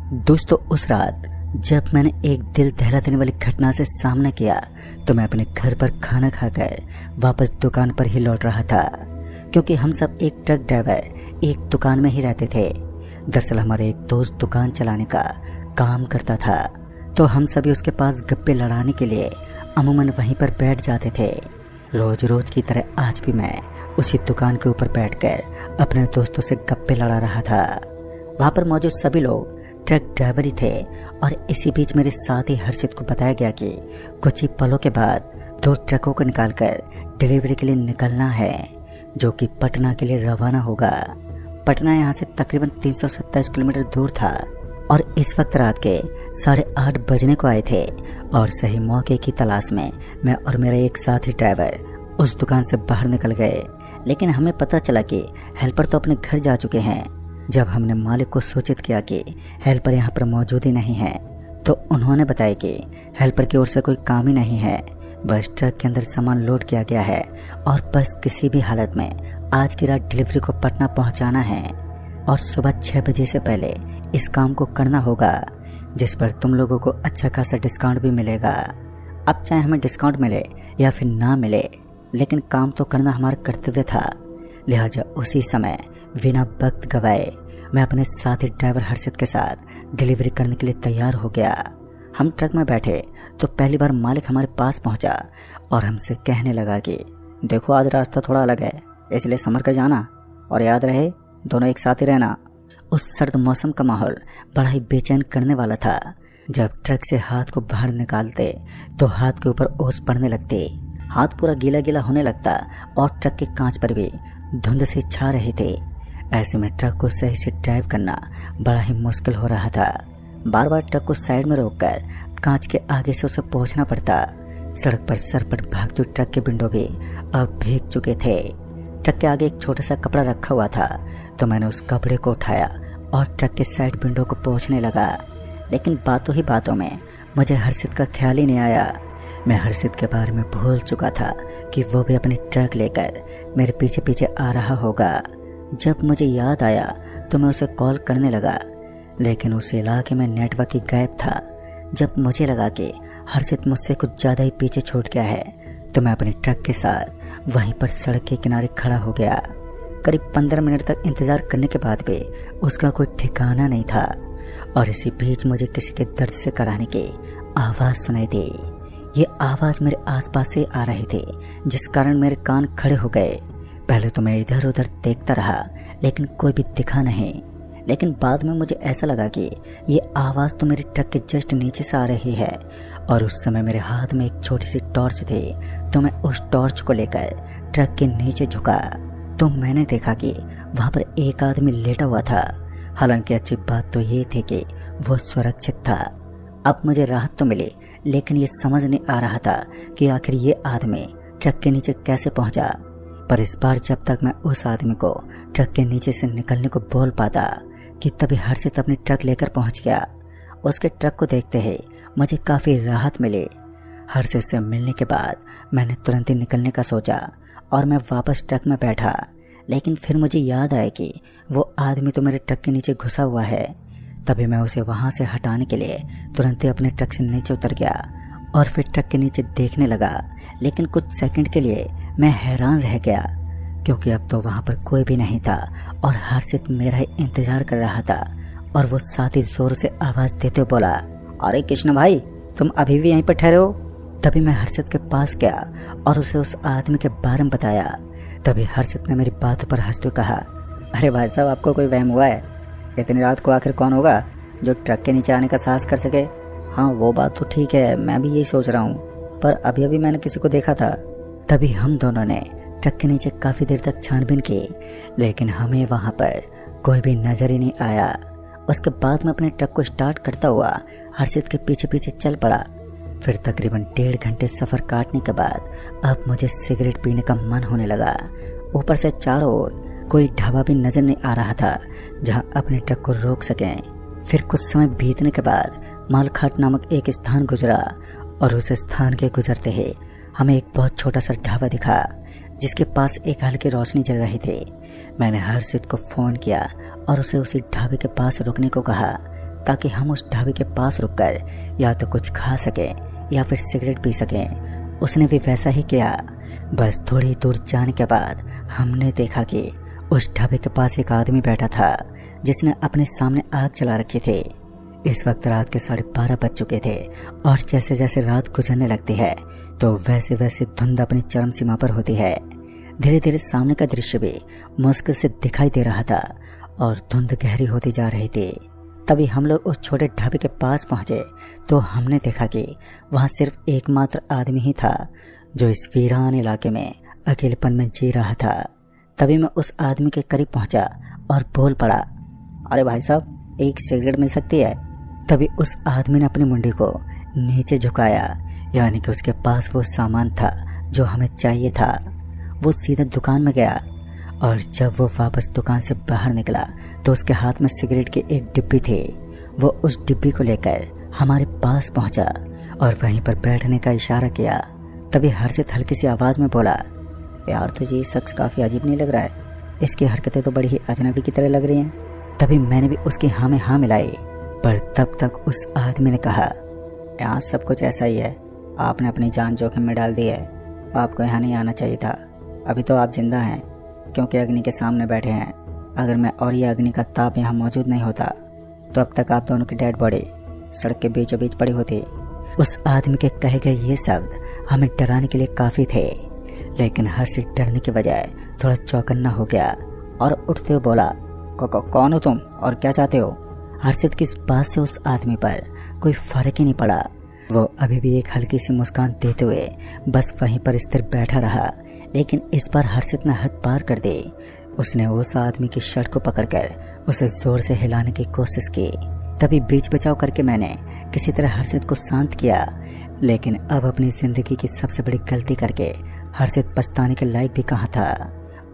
दोस्तों, उस रात जब मैंने एक दिल दहला देने वाली घटना से सामना किया तो मैं अपने घर पर खाना खाकर वापस दुकान पर ही लौट रहा था, क्योंकि हम सब एक ट्रक ड्राइवर एक दुकान में ही रहते थे। दरअसल हमारे एक दोस्त दुकान चलाने का काम करता था, तो हम सभी उसके पास गप्पे लड़ाने के लिए अमूमन वहीं पर बैठ जाते थे। रोज रोज की तरह आज भी मैं उसी दुकान के ऊपर बैठकर अपने दोस्तों से गप्पे लड़ा रहा था। वहाँ पर मौजूद सभी लोग ट्रक ड्राइवर ही थे और इसी बीच मेरे साथ ही हर्षित को बताया गया कि कुछ ही पलों के बाद 2 ट्रकों को निकालकर डिलीवरी के लिए निकलना है, जो कि पटना के लिए रवाना होगा। पटना यहाँ से तकरीबन 327 किलोमीटर दूर था और इस वक्त रात के 8:30 बजने को आए थे और सही मौके की तलाश में मैं और मेरा एक साथी ड्राइवर उस दुकान से बाहर निकल गए। लेकिन हमें पता चला कि हेल्पर तो अपने घर जा चुके हैं। जब हमने मालिक को सूचित किया कि हेल्पर यहाँ पर मौजूद ही नहीं है, तो उन्होंने बताया कि हेल्पर की ओर से कोई काम ही नहीं है, बस ट्रक के अंदर सामान लोड किया गया है और बस किसी भी हालत में आज की रात डिलीवरी को पटना पहुँचाना है और सुबह 6 बजे से पहले इस काम को करना होगा, जिस पर तुम लोगों को अच्छा खासा डिस्काउंट भी मिलेगा। अब चाहे हमें डिस्काउंट मिले या फिर ना मिले, लेकिन काम तो करना हमारा कर्तव्य था। लिहाजा उसी समय बिना वक्त गवाए मैं अपने साथी ड्राइवर हर्षित के साथ डिलीवरी करने के लिए तैयार हो गया। हम ट्रक में बैठे तो पहली बार मालिक हमारे पास पहुंचा और हमसे कहने लगा कि देखो, आज रास्ता थोड़ा अलग है, इसलिए संभल कर जाना और याद रहे दोनों एक साथ ही रहना। उस सर्द मौसम का माहौल बड़ा ही बेचैन करने वाला था। जब ट्रक से हाथ को बाहर निकालते तो हाथ के ऊपर ओस पड़ने लगती, हाथ पूरा गीला गीला होने लगता और ट्रक के कांच पर भी धुंध से छा रहे थे। ऐसे में ट्रक को सही से ड्राइव करना बड़ा ही मुश्किल हो रहा था। बार बार ट्रक को साइड में रोककर कांच के आगे से उसे पहुंचना पड़ता। सड़क पर सरपट भागते ट्रक के विंडो भी अब भीग चुके थे। ट्रक के आगे एक छोटा सा कपड़ा रखा हुआ था, तो मैंने उस कपड़े को उठाया और ट्रक के साइड विंडो को पोंछने लगा। लेकिन बातों ही बातों में मुझे हर्षित का ख्याल ही नहीं आया। मैं हर्षित के बारे में भूल चुका था कि वो भी अपनी ट्रक लेकर मेरे पीछे पीछे आ रहा होगा। जब मुझे याद आया तो मैं उसे कॉल करने लगा, लेकिन उस इलाके में नेटवर्क ही गायब था। जब मुझे लगा कि हर्षित मुझसे कुछ ज़्यादा ही पीछे छूट गया है, तो मैं अपने ट्रक के साथ वहीं पर सड़क के किनारे खड़ा हो गया। करीब 15 मिनट तक इंतज़ार करने के बाद भी उसका कोई ठिकाना नहीं था और इसी बीच मुझे किसी के दर्द से कराने की आवाज़ सुनाई दी। ये आवाज़ मेरे आसपास से आ रही थी, जिस कारण मेरे कान खड़े हो गए। पहले तो मैं इधर उधर देखता रहा, लेकिन कोई भी दिखा नहीं। लेकिन बाद में मुझे ऐसा लगा कि ये आवाज़ तो मेरे ट्रक के जस्ट नीचे से आ रही है और उस समय मेरे हाथ में एक छोटी सी टॉर्च थी, तो मैं उस टॉर्च को लेकर ट्रक के नीचे झुका तो मैंने देखा कि वहाँ पर एक आदमी लेटा हुआ था। हालांकि अच्छी बात तो ये थी कि वो सुरक्षित था। अब मुझे राहत तो मिली, लेकिन ये समझ नहीं आ रहा था कि आखिर ये आदमी ट्रक के नीचे कैसे पहुंचा। पर इस बार जब तक मैं उस आदमी को ट्रक के नीचे से निकलने को बोल पाता कि तभी हर्षित अपनी ट्रक लेकर पहुंच गया। उसके ट्रक को देखते ही मुझे काफ़ी राहत मिली। हर्षित से मिलने के बाद मैंने तुरंत ही निकलने का सोचा और मैं वापस ट्रक में बैठा। लेकिन फिर मुझे याद आया कि वो आदमी तो मेरे ट्रक के नीचे घुसा हुआ है। तभी मैं उसे वहाँ से हटाने के लिए तुरंत ही अपने ट्रक से नीचे उतर गया और फिर ट्रक के नीचे देखने लगा। लेकिन कुछ सेकंड के लिए मैं हैरान रह गया, क्योंकि अब तो वहाँ पर कोई भी नहीं था और हर्षित मेरा ही इंतज़ार कर रहा था। और वो साथ ही ज़ोर से आवाज़ देते हुए बोला, अरे कृष्ण भाई, तुम अभी भी यहीं पर ठहरे हो? तभी मैं हर्षित के पास गया और उसे उस आदमी के बारे में बताया। तभी हर्षित ने मेरी बातों पर हंसते हुए कहा, अरे भाई साहब, आपको कोई वहम हुआ है? इतनी रात को आखिर कौन होगा जो ट्रक के नीचे आने का साहस कर सके? हाँ, वो बात तो ठीक है, मैं भी यही सोच रहा हूँ, पर अभी अभी मैंने किसी को देखा था। तभी हम दोनों ने ट्रक के नीचे काफ़ी देर तक छानबीन की, लेकिन हमें वहाँ पर कोई भी नज़र ही नहीं आया। उसके बाद मैं अपने ट्रक को स्टार्ट करता हुआ हर्षित के पीछे पीछे चल पड़ा। फिर तकरीबन 1.5 घंटे सफ़र काटने के बाद अब मुझे सिगरेट पीने का मन होने लगा। ऊपर से चारों ओर कोई ढाबा भी नज़र नहीं आ रहा था जहां अपने ट्रक को रोक सकें। फिर कुछ समय बीतने के बाद मालखाट नामक एक स्थान गुजरा और उस स्थान के गुजरते ही हमें एक बहुत छोटा सा ढाबा दिखा जिसके पास एक हल्की रोशनी जल रही थी। मैंने हर्षित को फ़ोन किया और उसे उसी ढाबे के पास रुकने को कहा। ताकि हम उस ढाबे के पास रुककर या तो कुछ खा सकें या फिर सिगरेट पी सकें। उसने भी वैसा ही किया। बस थोड़ी दूर जाने के बाद हमने देखा कि उस ढाबे के पास एक आदमी बैठा था जिसने अपने सामने आग जला रखी थी। इस वक्त रात के 12:30 बज चुके थे और जैसे जैसे रात गुजरने लगती है तो वैसे वैसे धुंध अपनी चरम सीमा पर होती है। धीरे धीरे सामने का दृश्य भी मुश्किल से दिखाई दे रहा था और धुंध गहरी होती जा रही थी। तभी हम लोग उस छोटे ढाबे के पास पहुंचे तो हमने देखा कि वहां सिर्फ एकमात्र आदमी ही था जो इस वीरान इलाके में अकेलेपन में जी रहा था। तभी मैं उस आदमी के करीब पहुंचा और बोल पड़ा, अरे भाई साहब, एक सिगरेट मिल सकती है? तभी उस आदमी ने अपनी मुंडी को नीचे झुकाया, यानी कि उसके पास वो सामान था जो हमें चाहिए था। वो सीधा दुकान में गया और जब वो वापस दुकान से बाहर निकला तो उसके हाथ में सिगरेट की एक डिब्बी थी। वो उस डिब्बी को लेकर हमारे पास पहुंचा और वहीं पर बैठने का इशारा किया। तभी हर्षित हल्की सी आवाज़ में बोला, यार तुझे ये शख्स काफ़ी अजीब नहीं लग रहा है? इसकी हरकतें तो बड़ी ही अजनबी की तरह लग रही हैं। तभी मैंने भी उसकी हाँ में हाँ मिलाई, पर तब तक उस आदमी ने कहा, यहाँ सब कुछ ऐसा ही है, आपने अपनी जान जोखिम में डाल दी है। आपको यहाँ नहीं आना चाहिए था। अभी तो आप जिंदा हैं क्योंकि अग्नि के सामने बैठे हैं। अगर मैं और ये अग्नि का ताप यहाँ मौजूद नहीं होता तो अब तक आप दोनों की डेड बॉडी सड़क के बीचों बीच पड़ी होती। उस आदमी के कहे गए ये शब्द हमें डराने के लिए काफ़ी थे, लेकिन हर्षित डरने के बजाय थोड़ा चौकन्ना हो गया और उठते हुए बोला, कौन हो तुम और क्या चाहते हो? हर्षित की इस बात से उस आदमी पर कोई फर्क ही नहीं पड़ा। वो अभी भी एक हल्की सी मुस्कान देते हुए बस वहीं पर स्थिर बैठा रहा, लेकिन इस बार हर्षित ने हद पार कर दी। उसने उस आदमी की शर्ट को पकड़कर उसे जोर से हिलाने की कोशिश की। तभी बीच बचाव करके मैंने किसी तरह हर्षित को शांत किया, लेकिन अब अपनी ज़िंदगी की सबसे बड़ी गलती करके हर्षित पछताने के लायक भी कहाँ था।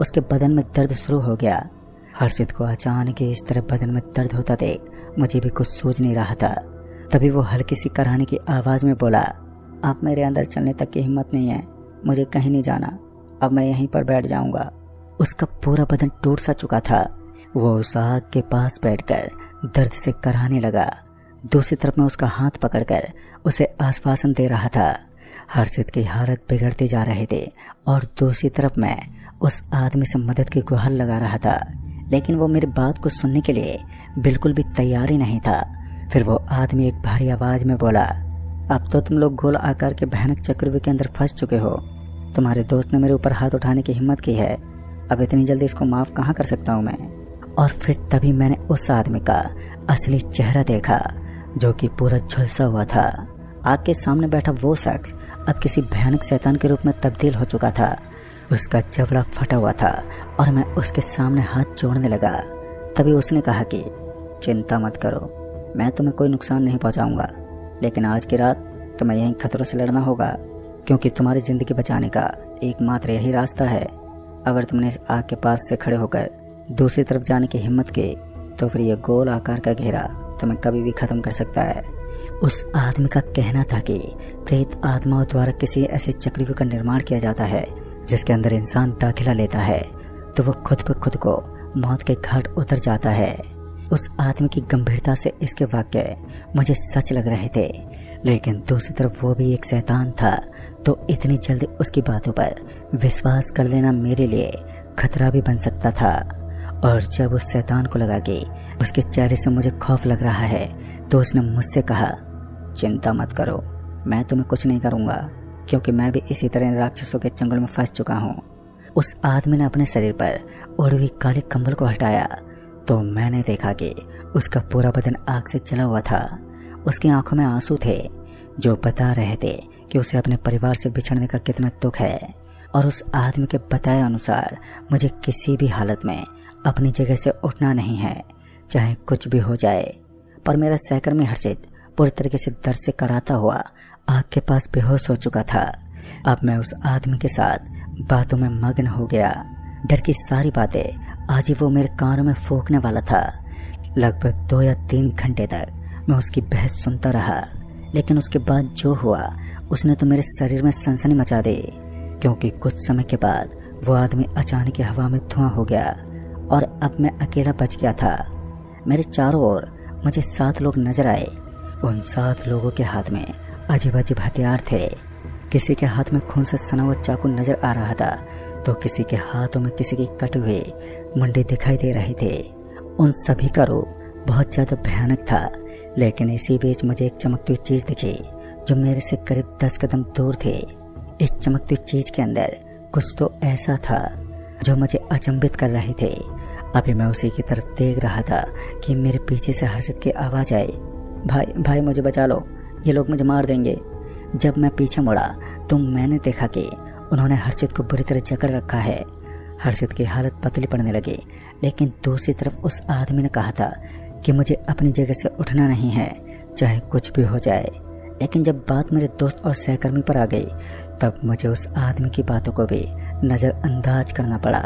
उसके बदन में दर्द शुरू हो गया। हर्षित को अचानक इस तरह बदन में दर्द होता देख मुझे भी कुछ सूझ नहीं रहा था। तभी वो हल्की सी कराहने की आवाज़ में बोला, आप मेरे अंदर चलने तक की हिम्मत नहीं है, मुझे कहीं नहीं जाना, अब मैं यहीं पर बैठ जाऊंगा। उसका पूरा बदन टूट सा चुका था। वो उस आग के पास बैठकर दर्द से कराहने लगा। दूसरी तरफ मैं उसका हाथ पकड़कर उसे आश्वासन दे रहा था। हर्षित की हालत बिगड़ती जा रही थी और दूसरी तरफ मैं उस आदमी से मदद की गुहार लगा रहा था, लेकिन वो मेरी बात को सुनने के लिए बिल्कुल भी तैयार ही नहीं था। फिर वो आदमी एक भारी आवाज़ में बोला, अब तो तुम लोग गोल आकार के भयानक चक्रव्यूह के अंदर फंस चुके हो। तुम्हारे दोस्त ने मेरे ऊपर हाथ उठाने की हिम्मत की है, अब इतनी जल्दी इसको माफ़ कहाँ कर सकता हूँ मैं। और फिर तभी मैंने उस आदमी का असली चेहरा देखा जो कि पूरा झुलसा हुआ था। आग के सामने बैठा वो शख्स अब किसी भयानक शैतान के रूप में तब्दील हो चुका था। उसका जबड़ा फटा हुआ था और मैं उसके सामने हाथ जोड़ने लगा। तभी उसने कहा कि चिंता मत करो, मैं तुम्हें कोई नुकसान नहीं पहुंचाऊंगा, लेकिन आज की रात तुम्हें यहीं खतरों से लड़ना होगा, क्योंकि तुम्हारी ज़िंदगी बचाने का एकमात्र यही रास्ता है। अगर तुमने इस आग के पास से खड़े होकर दूसरी तरफ जाने की हिम्मत की तो फिर यह गोल आकार का घेरा तुम्हें कभी भी ख़त्म कर सकता है। उस आदमी का कहना था कि प्रेत आत्माओं द्वारा किसी ऐसे चक्रव्यूह का निर्माण किया जाता है जिसके अंदर इंसान दाखिला लेता है तो वो खुद ब खुद को मौत के घाट उतर जाता है। उस आदमी की गंभीरता से इसके वाक्य मुझे सच लग रहे थे, लेकिन दूसरी तरफ वो भी एक शैतान था, तो इतनी जल्दी उसकी बातों पर विश्वास कर लेना मेरे लिए खतरा भी बन सकता था। और जब उस शैतान को लगा कि उसके चेहरे से मुझे खौफ लग रहा है तो उसने मुझसे कहा, चिंता मत करो, मैं तुम्हें कुछ नहीं करूँगा, क्योंकि मैं भी इसी तरह राक्षसों के चंगुल में फंस चुका हूँ। उस आदमी ने अपने शरीर पर ओढ़ी हुई काले कंबल को हटाया तो मैंने देखा कि उसका पूरा बदन आग से जला हुआ था। उसकी आंखों में आंसू थे जो बता रहे थे कि उसे अपने परिवार से बिछड़ने का कितना दुख है। और उस आदमी के बताए अनुसार मुझे किसी भी हालत में अपनी जगह से उठना नहीं है, चाहे कुछ भी हो जाए। पर मेरा सहकर्मी हर्षित पूरी तरीके से दर्द से कराता हुआ आग के पास बेहोश हो चुका था। अब मैं उस आदमी के साथ बातों में मग्न हो गया। डर की सारी बातें आज ही वो मेरे कानों में फूंकने वाला था। लगभग 2 या 3 घंटे तक मैं उसकी बहस सुनता रहा, लेकिन उसके बाद जो हुआ उसने तो मेरे शरीर में सनसनी मचा दी, क्योंकि कुछ समय के बाद वो आदमी अचानक ही हवा में धुआं हो गया और अब मैं अकेला बच गया था। मेरे चारों ओर मुझे 7 लोग नजर आए। उन 7 लोगों के हाथ में अजीब अजीब हथियार थे। किसी के हाथ में खून से सना हुआ चाकू नजर आ रहा था, तो किसी के हाथों में किसी की कटे हुए मुंडे दिखाई दे रहे थे। उन सभी का रूप बहुत ज़्यादा भयानक था। लेकिन इसी बीच मुझे एक चमकती हुई चीज़ दिखी जो मेरे से करीब 10 कदम दूर थे। इस चमकती हुई चीज़ के अंदर कुछ तो ऐसा था जो मुझे अचंभित कर रही थे। अभी मैं उसी की तरफ देख रहा था कि मेरे पीछे से हर्षित की आवाज़ आई, भाई भाई मुझे बचा लो, ये लोग मुझे मार देंगे। जब मैं पीछे मुड़ा तो मैंने देखा कि उन्होंने हर्षित को बुरी तरह जकड़ रखा है। हर्षित की हालत पतली पड़ने लगी, लेकिन दूसरी तरफ उस आदमी ने कहा था कि मुझे अपनी जगह से उठना नहीं है, चाहे कुछ भी हो जाए। लेकिन जब बात मेरे दोस्त और सहकर्मी पर आ गई, तब मुझे उस आदमी की बातों को भी नज़रअंदाज करना पड़ा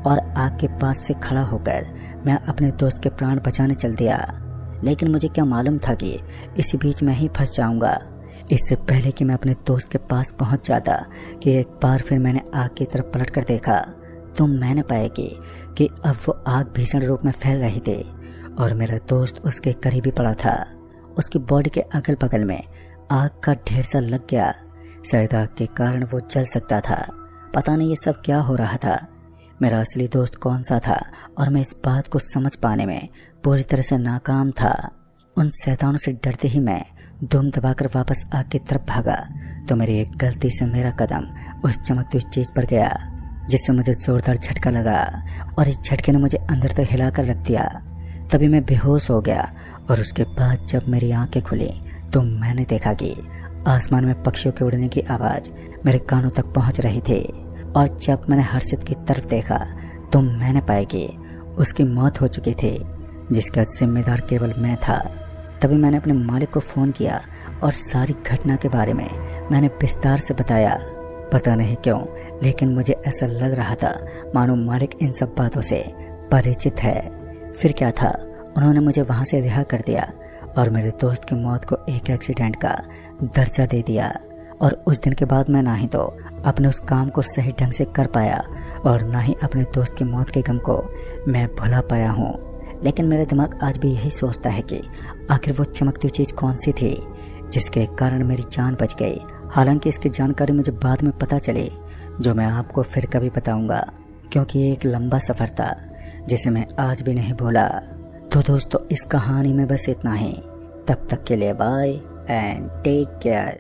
और आग के पास से खड़ा होकर मैं अपने दोस्त के प्राण बचाने चल दिया। लेकिन मुझे क्या मालूम था कि इसी बीच मैं ही फंस जाऊंगा। इससे पहले कि मैं अपने दोस्त के पास पहुंच जाता कि एक बार फिर मैंने आग की तरफ पलट कर देखा, तो मैंने पाया कि अब वो आग भीषण रूप में फैल रही थी और मेरा दोस्त उसके करीब ही पड़ा था। उसकी बॉडी के अगल बगल में आग का ढेर सा लग गया। शायद आग के कारण वो जल सकता था। पता नहीं ये सब क्या हो रहा था। मेरा असली दोस्त कौन सा था और मैं इस बात को समझ पाने में पूरी तरह से नाकाम था। उन शैतानों से डरते ही मैं दुम दबाकर वापस आग की तरफ भागा, तो मेरी एक गलती से मेरा कदम उस चमकती हुई चीज़ पर गया, जिससे मुझे जोरदार झटका लगा और इस झटके ने मुझे अंदर तक हिलाकर रख दिया। तभी मैं बेहोश हो गया और उसके बाद जब मेरी आंखें खुली तो मैंने देखा कि आसमान में पक्षियों के उड़ने की आवाज़ मेरे कानों तक पहुंच रही थी। और जब मैंने हर्षित की तरफ देखा तो मैंने पाया कि उसकी मौत हो चुकी थी, जिसका जिम्मेदार केवल मैं था। तभी मैंने अपने मालिक को फ़ोन किया और सारी घटना के बारे में मैंने विस्तार से बताया। पता नहीं क्यों, लेकिन मुझे ऐसा लग रहा था मानो मालिक इन सब बातों से परिचित है। फिर क्या था, उन्होंने मुझे वहाँ से रिहा कर दिया और मेरे दोस्त की मौत को एक एक्सीडेंट का दर्जा दे दिया। और उस दिन के बाद मैं ना ही तो अपने उस काम को सही ढंग से कर पाया और ना ही अपने दोस्त की मौत के गम को मैं भुला पाया हूँ। लेकिन मेरा दिमाग आज भी यही सोचता है कि आखिर वो चमकती चीज़ कौन सी थी जिसके कारण मेरी जान बच गई। हालांकि इसकी जानकारी मुझे बाद में पता चली, जो मैं आपको फिर कभी बताऊंगा, क्योंकि ये एक लंबा सफ़र था जिसे मैं आज भी नहीं भूला। तो दोस्तों, इस कहानी में बस इतना ही। तब तक के लिए बाय एंड टेक केयर।